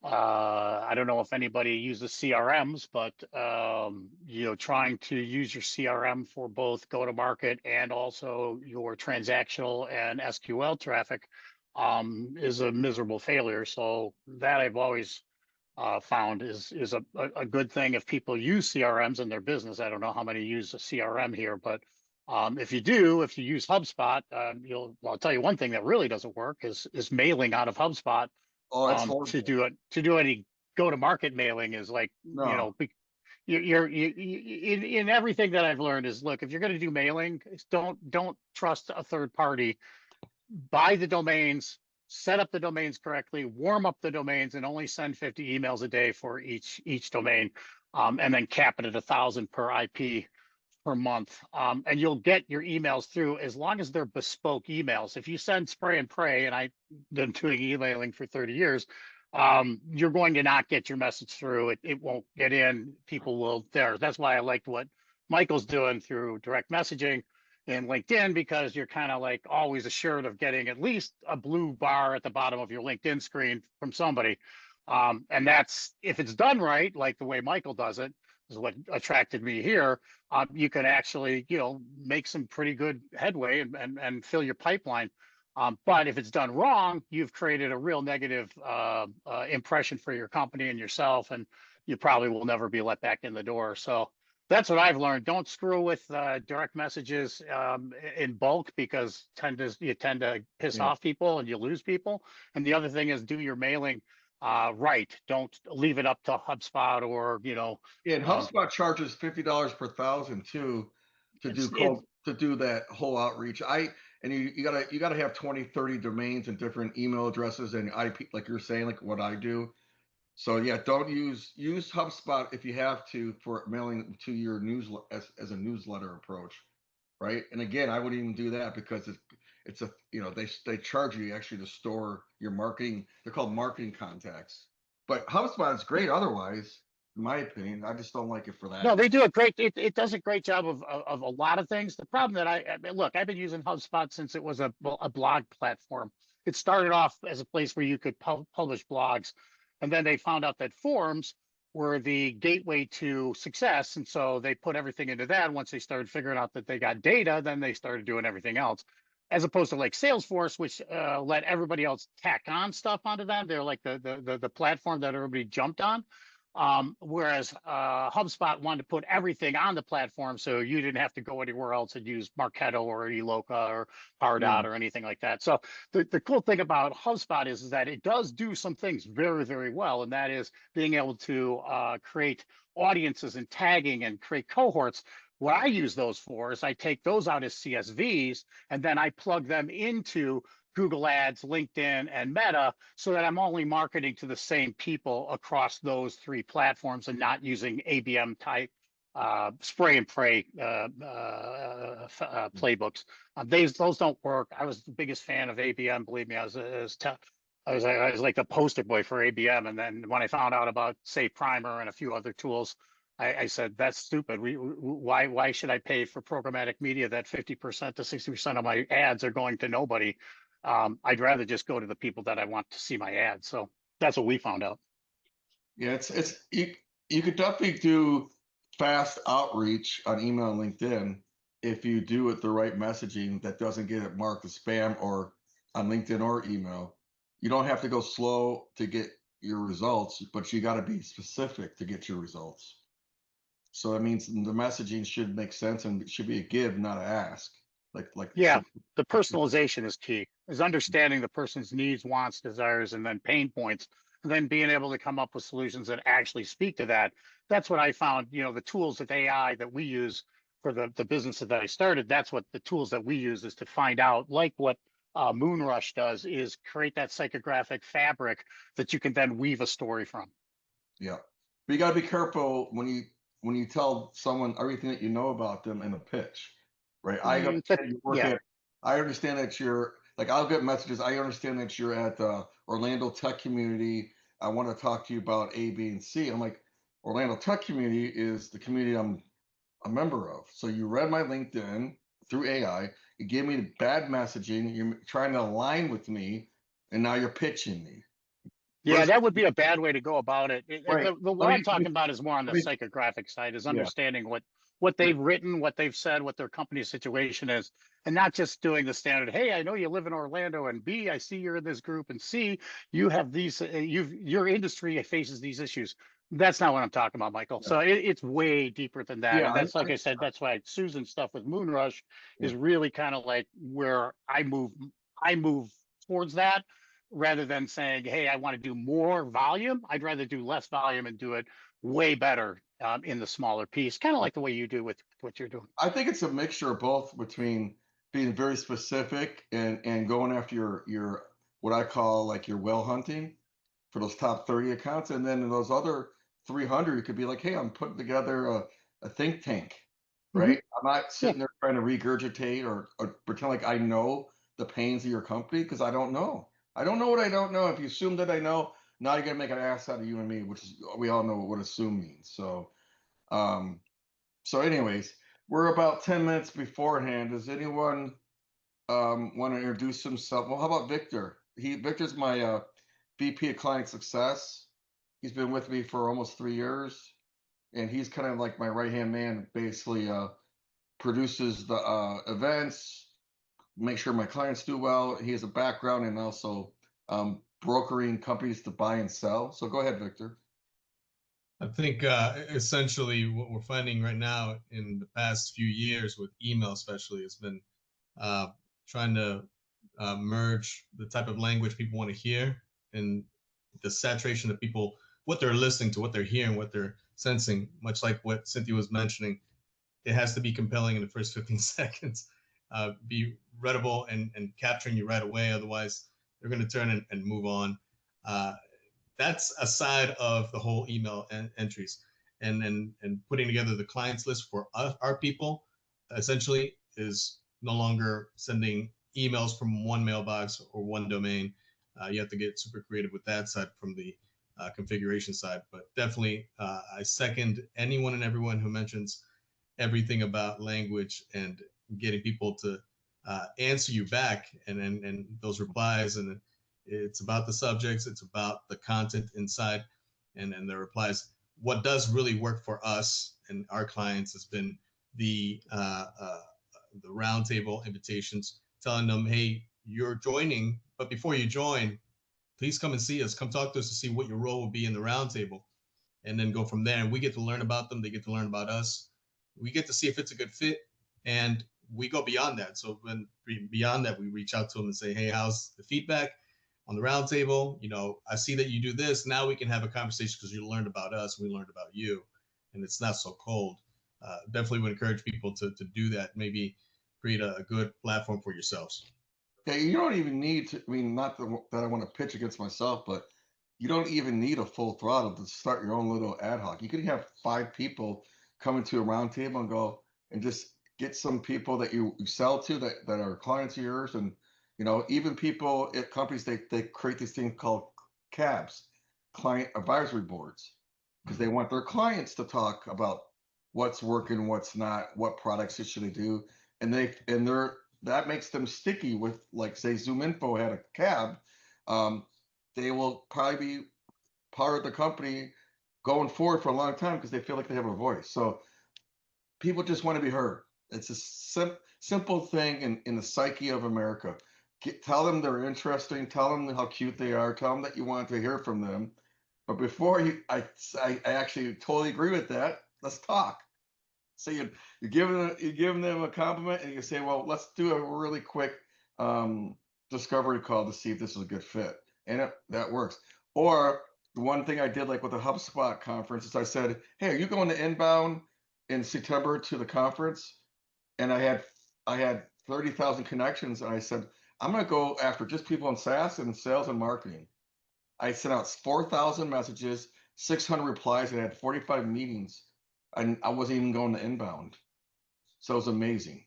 I don't know if anybody uses CRMs, but trying to use your CRM for both go-to-market and also your transactional and SQL traffic is a miserable failure. So that I've always found is a good thing if people use CRMs in their business. I don't know how many use a CRM here, but if you use HubSpot, I'll tell you one thing that really doesn't work is mailing out of HubSpot. Oh, that's horrible. To do any go-to-market mailing is like, you're in everything that I've learned is, look, if you're going to do mailing, don't trust a third party. Buy the domains, set up the domains correctly, warm up the domains, and only send 50 emails a day for each domain, and then cap it at 1,000 per IP per month. And you'll get your emails through as long as they're bespoke emails. If you send spray and pray, and I've been doing emailing for 30 years, you're going to not get your message through. It won't get in. People will there. That's why I liked what Michael's doing through direct messaging in LinkedIn, because you're kind of like always assured of getting at least a blue bar at the bottom of your LinkedIn screen from somebody. And that's, if it's done right, like the way Michael does it, is what attracted me here. You can actually, make some pretty good headway and fill your pipeline. But if it's done wrong, you've created a real negative impression for your company and yourself, and you probably will never be let back in the door. So that's what I've learned. Don't screw with direct messages in bulk, because you tend to piss off people and you lose people. And the other thing is, do your mailing right. Don't leave it up to HubSpot or, Yeah, and HubSpot charges $50 per 1,000 too to do that whole outreach. You gotta have 20, 30 domains and different email addresses and IP, like you're saying, like what I do. So yeah, don't use HubSpot if you have to for mailing to your newsletter as a newsletter approach, right? And again, I wouldn't even do that because it's a they charge you actually to store your marketing. They're called marketing contacts. But HubSpot is great otherwise, in my opinion. I just don't like it for that. No, they do a great. It does a great job of a lot of things. The problem that I've been using HubSpot since it was a blog platform. It started off as a place where you could publish blogs, and then they found out that forums were the gateway to success, and so they put everything into that. Once they started figuring out that they got data, then they started doing everything else. as opposed to like Salesforce, which let everybody else tack on stuff onto them. They're like the platform that everybody jumped on. Whereas HubSpot wanted to put everything on the platform, so you didn't have to go anywhere else and use Marketo or Eloka or Pardot or anything like that. So the cool thing about HubSpot is that it does do some things very, very well, and that is being able to create audiences and tagging and create cohorts. What I use those for is I take those out as CSVs and then I plug them into Google Ads, LinkedIn, and Meta so that I'm only marketing to the same people across those 3 platforms and not using ABM type spray and pray playbooks. Those don't work. I was the biggest fan of ABM. Believe me, I was like the poster boy for ABM. And then when I found out about Save Primer and a few other tools, I said, that's stupid. Why should I pay for programmatic media that 50% to 60% of my ads are going to nobody? I'd rather just go to the people that I want to see my ads. So that's what we found out. Yeah, you could definitely do fast outreach on email and LinkedIn if you do it the right messaging that doesn't get it marked as spam or on LinkedIn or email. You don't have to go slow to get your results, but you got to be specific to get your results. So that means the messaging should make sense and it should be a give, not an ask. Yeah, the personalization is key, is understanding the person's needs, wants, desires, and then pain points, and then being able to come up with solutions that actually speak to that. That's what I found, the tools of AI that we use for the businesses that I started, that's what the tools that we use is to find out, like what Moonrush does, is create that psychographic fabric that you can then weave a story from. Yeah, but you got to be careful when you tell someone everything that you know about them in a pitch. Right. I understand that you're like, I'll get messages. I understand that you're at the Orlando Tech Community. I want to talk to you about A, B, and C. I'm like, Orlando Tech Community is the community I'm a member of. So you read my LinkedIn through AI. You gave me bad messaging. You're trying to align with me, and now you're pitching me. Yeah, that would be a bad way to go about it. Right. What I'm talking about is more on the psychographic side, is understanding what they've written, what they've said, what their company's situation is, and not just doing the standard, hey, I know you live in Orlando, and B, I see you're in this group, and C, you have these, your industry faces these issues. That's not what I'm talking about, Michael. Yeah. So it's way deeper than that. Yeah, and that's, like I said, that's why Susan's stuff with Moonrush is really kind of like where I move towards that. Rather than saying, hey, I want to do more volume, I'd rather do less volume and do it way better in the smaller piece, kind of like the way you do with what you're doing. I think it's a mixture of both, between being very specific and going after your what I call like your whale hunting for those top 30 accounts. And then in those other 300, you could be like, hey, I'm putting together a think tank, right? I'm not sitting there trying to regurgitate or pretend like I know the pains of your company, because I don't know. I don't know what I don't know. If you assume that I know, now you're gonna make an ass out of you and me, which is, we all know what assume means. So, anyways, we're about 10 minutes beforehand. Does anyone want to introduce himself? Well, how about Victor? Victor's my VP of Client Success. He's been with me for almost 3 years, and he's kind of like my right-hand man. Basically, produces the events. Make sure my clients do well. He has a background in also brokering companies to buy and sell. So go ahead, Victor. I think essentially what we're finding right now in the past few years with email especially has been trying to merge the type of language people want to hear and the saturation of people, what they're listening to, what they're hearing, what they're sensing, much like what Cynthia was mentioning. It has to be compelling in the first 15 seconds. Be readable and capturing you right away. Otherwise, they're going to turn and move on. That's a side of the whole email entries, and putting together the clients list for our people essentially is no longer sending emails from one mailbox or one domain. You have to get super creative with that side from the configuration side. But definitely, I second anyone and everyone who mentions everything about language and getting people to answer you back and those replies. And it's about the subjects, it's about the content inside and the replies. What does really work for us and our clients has been the roundtable invitations telling them, hey, you're joining, but before you join, please come and see us. Come talk to us to see what your role will be in the roundtable, and then go from there. And we get to learn about them. They get to learn about us. We get to see if it's a good fit, and we go beyond that. So then beyond that, we reach out to them and say, hey, how's the feedback on the roundtable? You know, I see that you do this. Now we can have a conversation because you learned about us. We learned about you, and it's not so cold. Definitely would encourage people to do that. Maybe create a good platform for yourselves. Yeah, you don't even need to. I mean, not that I want to pitch against myself, but you don't even need a full throttle to start your own little ad hoc. You can have 5 people come into a roundtable and go and just get some people that you sell to that are clients of yours, and you know, even people at companies, they create these things called CABs, client advisory boards, because they want their clients to talk about what's working, what's not, what products should they do, and that makes them sticky with, like, say, ZoomInfo had a cab. They will probably be part of the company going forward for a long time because they feel like they have a voice. So people just want to be heard. It's a simple thing in the psyche of America. Tell them they're interesting. Tell them how cute they are. Tell them that you want to hear from them. But before I actually totally agree with that. Let's talk. So you're giving them a compliment, and you say, well, let's do a really quick discovery call to see if this is a good fit, and that works. Or the one thing I did, like with the HubSpot conference, is I said, hey, are you going to inbound in September to the conference? And I had 30,000 connections, and I said, I'm going to go after just people in SaaS and sales and marketing. I sent out 4,000 messages, 600 replies, and I had 45 meetings. And I wasn't even going to inbound. So it was amazing.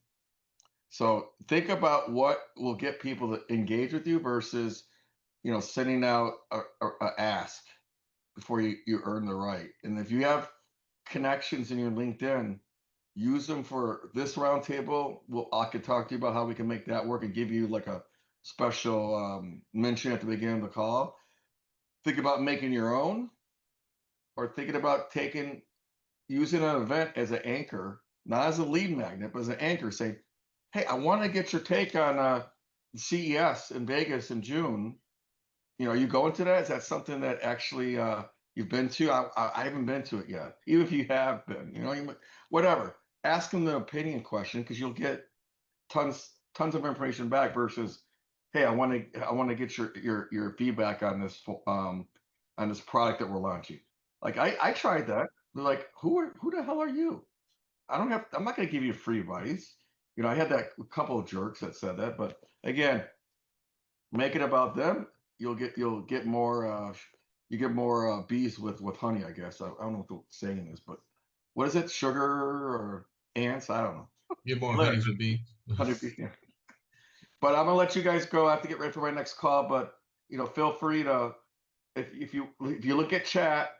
So think about what will get people to engage with you versus, you know, sending out a ask before you earn the right. And if you have connections in your LinkedIn, use them for this roundtable. I could talk to you about how we can make that work and give you like a special mention at the beginning of the call. Think about making your own, or thinking about using an event as an anchor, not as a lead magnet, but as an anchor, saying, hey, I want to get your take on CES in Vegas in June. You know, are you going to that? Is that something that actually you've been to? I haven't been to it yet. Even if you have been, you know, whatever. Ask them the opinion question, because you'll get tons of information back versus, hey, I want to get your feedback on this product that we're launching. Like I tried that. They're like, who the hell are you? I'm not going to give you free advice. You know, I had a couple of jerks that said that, but again, make it about them. You'll get more bees with honey, I guess. I don't know what the saying is, but what is it? Sugar or ants? I don't know. Get more honeys with bees. Honeybee, yeah. But I'm gonna let you guys go. I have to get ready for my next call, but you know, feel free to, if you look at chat,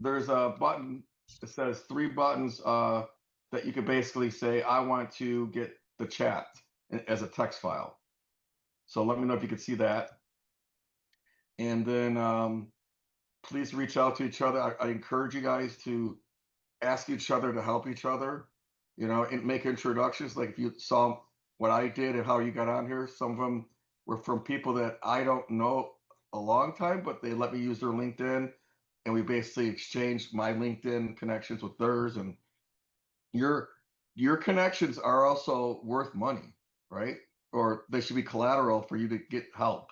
there's a button. It says 3 buttons that you could basically say, I want to get the chat as a text file. So let me know if you could see that. And then please reach out to each other. I encourage you guys to ask each other to help each other, you know, and make introductions. Like if you saw what I did and how you got on here, some of them were from people that I don't know a long time, but they let me use their LinkedIn. And we basically exchanged my LinkedIn connections with theirs, and your connections are also worth money, right? Or they should be collateral for you to get help.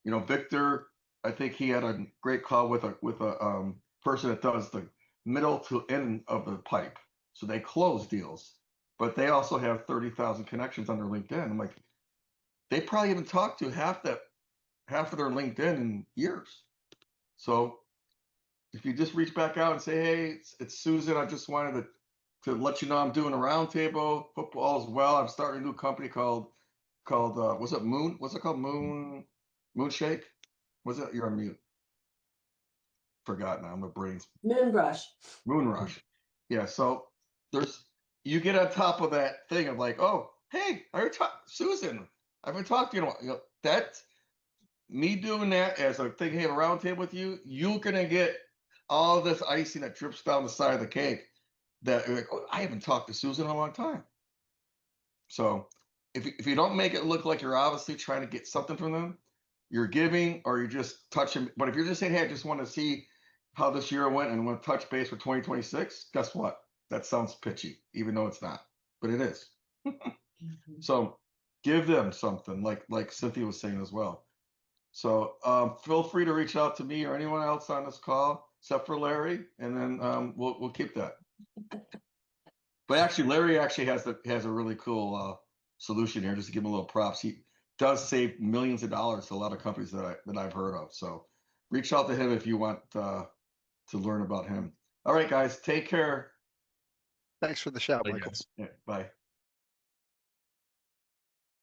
You know, Victor, I think he had a great call with a person that does the middle to end of the pipe, so they close deals, but they also have 30,000 connections on their LinkedIn. I'm like, they probably haven't talked to half of their LinkedIn in years. So if you just reach back out and say, hey, it's Susan, I just wanted to let you know I'm doing a roundtable. Football as well. I'm starting a new company called what's it called? Moonshake? Was it? You're on mute. Forgot now. My brain's Moonrush. Yeah. So you get on top of that thing of like, oh, hey, Susan, I've been talking to you. That's me doing that as a thing. Hey, a roundtable with you. You're gonna get all this icing that drips down the side of the cake. That like, oh, I haven't talked to Susan in a long time. So if you don't make it look like you're obviously trying to get something from them, you're giving or you're just touching. But if you're just saying, hey, I just want to see how this year went and want to touch base for 2026, guess what? That sounds pitchy, even though it's not, but it is. So give them something, like Cynthia was saying as well. So feel free to reach out to me or anyone else on this call, except for Larry, and then we'll keep that. But actually, Larry actually has a really cool solution here. Just to give him a little props, he does save millions of dollars to a lot of companies that I've heard of. So reach out to him if you want to learn about him. All right, guys, take care. Thanks for the shout, I Michael. guess. Yeah, bye.